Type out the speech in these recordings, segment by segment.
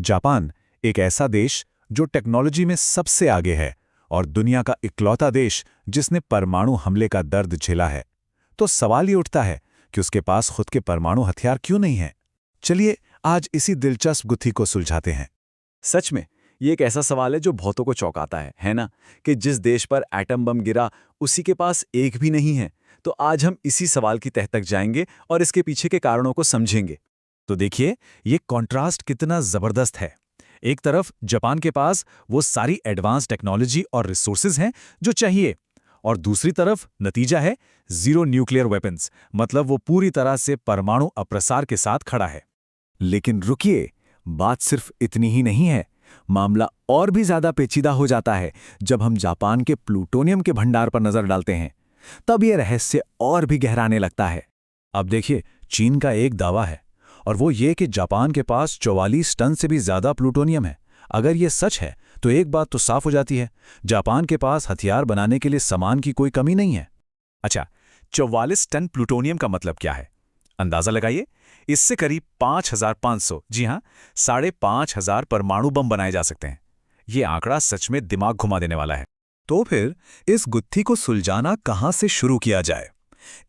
Japan एक ऐसा देश जो टेक्नोलॉजी में सबसे आगे है और दुनिया का इकलौता देश जिसने परमाणु हमले का दर्द झेला है। तो सवाल ये उठता है कि उसके पास खुद के परमाणु हथियार क्यों नहीं हैं? चलिए आज इसी दिलचस्प गुत्थी को सुलझाते हैं। सच में ये एक ऐसा सवाल है जो बहुतों को चौंकाता है ना? कि जिस देश पर एटम बम गिरा उसी के पास एक भी नहीं है। तो आज हम इसी सवाल की तह तक जाएंगे और इसके पीछे के कारणों को समझेंगे। तो देखिए ये कॉन्ट्रास्ट कितना जबरदस्त है। एक तरफ जापान के पास वो सारी एडवांस टेक्नोलॉजी और रिसोर्सेज हैं जो चाहिए, और दूसरी तरफ नतीजा है जीरो न्यूक्लियर वेपन्स, मतलब वो पूरी तरह से परमाणु अप्रसार के साथ खड़ा है। लेकिन रुकिए, बात सिर्फ इतनी ही नहीं है। मामला और भी ज्यादा पेचीदा हो जाता है जब हम जापान के प्लूटोनियम के भंडार पर नजर डालते हैं। तब यह रहस्य और भी गहराने लगता है। अब देखिए, चीन का एक दावा है और वो ये कि जापान के पास 44 टन से भी ज्यादा प्लूटोनियम है। अगर ये सच है तो एक बात तो साफ हो जाती है, जापान के पास हथियार बनाने के लिए सामान की कोई कमी नहीं है। अच्छा, 44 टन प्लूटोनियम का मतलब क्या है? अंदाजा लगाइए। इससे करीब 5,500, जी हां, 5,500 परमाणु बम बनाए जा सकते हैं। ये आंकड़ा सच में दिमाग घुमा देने वाला है। तो फिर इस गुत्थी को सुलझाना कहां से शुरू किया जाए?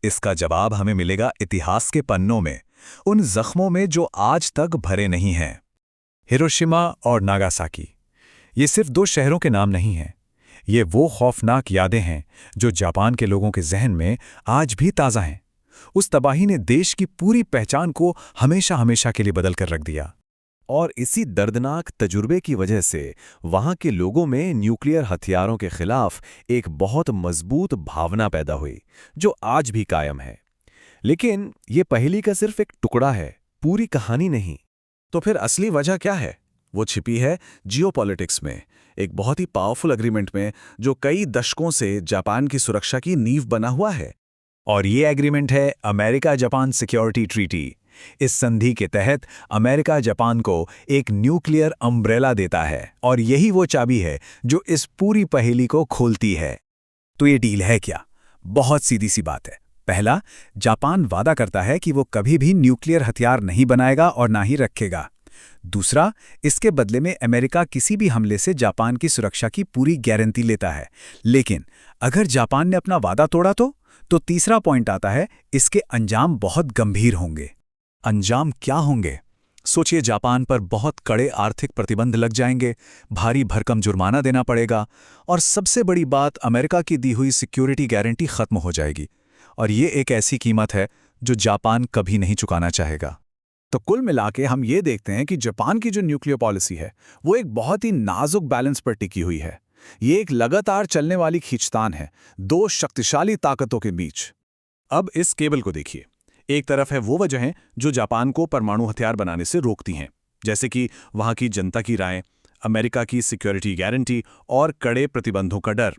इसका जवाब हमें मिलेगा इतिहास के पन्नों में, उन जख्मों में जो आज तक भरे नहीं हैं। हिरोशिमा और नागासाकी, ये सिर्फ दो शहरों के नाम नहीं हैं। ये वो खौफनाक यादें हैं जो जापान के लोगों के जहन में आज भी ताज़ा हैं। उस तबाही ने देश की पूरी पहचान को हमेशा हमेशा के लिए बदल कर रख दिया। और इसी दर्दनाक तजुर्बे की वजह से वहां के लोगों में न्यूक्लियर हथियारों के खिलाफ एक बहुत मजबूत भावना पैदा हुई, जो आज भी कायम है। लेकिन ये पहेली का सिर्फ एक टुकड़ा है, पूरी कहानी नहीं। तो फिर असली वजह क्या है? वो छिपी है जियोपॉलिटिक्स में, एक बहुत ही पावरफुल एग्रीमेंट में जो कई दशकों से जापान की सुरक्षा की नींव बना हुआ है। और ये एग्रीमेंट है अमेरिका जापान सिक्योरिटी ट्रीटी। इस संधि के तहत अमेरिका जापान को एक न्यूक्लियर अम्ब्रेला देता है, और यही वो चाबी है जो इस पूरी पहेली को खोलती है। तो ये डील है क्या? बहुत सीधी सी बात है। पहला, जापान वादा करता है कि वो कभी भी न्यूक्लियर हथियार नहीं बनाएगा और ना ही रखेगा। दूसरा, इसके बदले में अमेरिका किसी भी हमले से जापान की सुरक्षा की पूरी गारंटी लेता है। लेकिन अगर जापान ने अपना वादा तोड़ा तो तीसरा पॉइंट आता है, इसके अंजाम बहुत गंभीर होंगे। अंजाम क्या होंगे? सोचिए, जापान पर बहुत कड़े आर्थिक प्रतिबंध लग जाएंगे, भारी भरकम जुर्माना देना पड़ेगा, और सबसे बड़ी बात, अमेरिका की दी हुई सिक्योरिटी गारंटी खत्म हो जाएगी। और ये एक ऐसी कीमत है जो जापान कभी नहीं चुकाना चाहेगा। तो कुल मिलाके हम ये देखते हैं कि जापान की जो न्यूक्लियर पॉलिसी है वो एक बहुत ही नाजुक बैलेंस पर टिकी हुई है। ये एक लगातार चलने वाली खींचतान है दो शक्तिशाली ताकतों के बीच। अब इस केबल को देखिए। एक तरफ है वो वजहें जो जापान को परमाणु हथियार बनाने से रोकती हैं, जैसे कि वहां की जनता की राय, अमेरिका की सिक्योरिटी गारंटी और कड़े प्रतिबंधों का डर।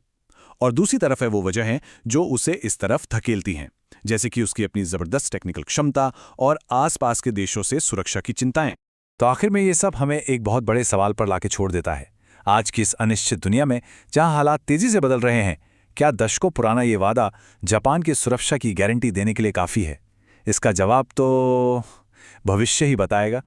और दूसरी तरफ है वो वजहें जो उसे इस तरफ धकेलती हैं, जैसे कि उसकी अपनी जबरदस्त टेक्निकल क्षमता और आसपास के देशों से सुरक्षा की चिंताएं। तो आखिर में ये सब हमें एक बहुत बड़े सवाल पर लाके छोड़ देता है। आज की इस अनिश्चित दुनिया में जहां हालात तेजी से बदल रहे हैं, क्या दशकों पुराना ये वादा जापान की सुरक्षा की गारंटी देने के लिए काफी है? इसका जवाब तो भविष्य ही बताएगा।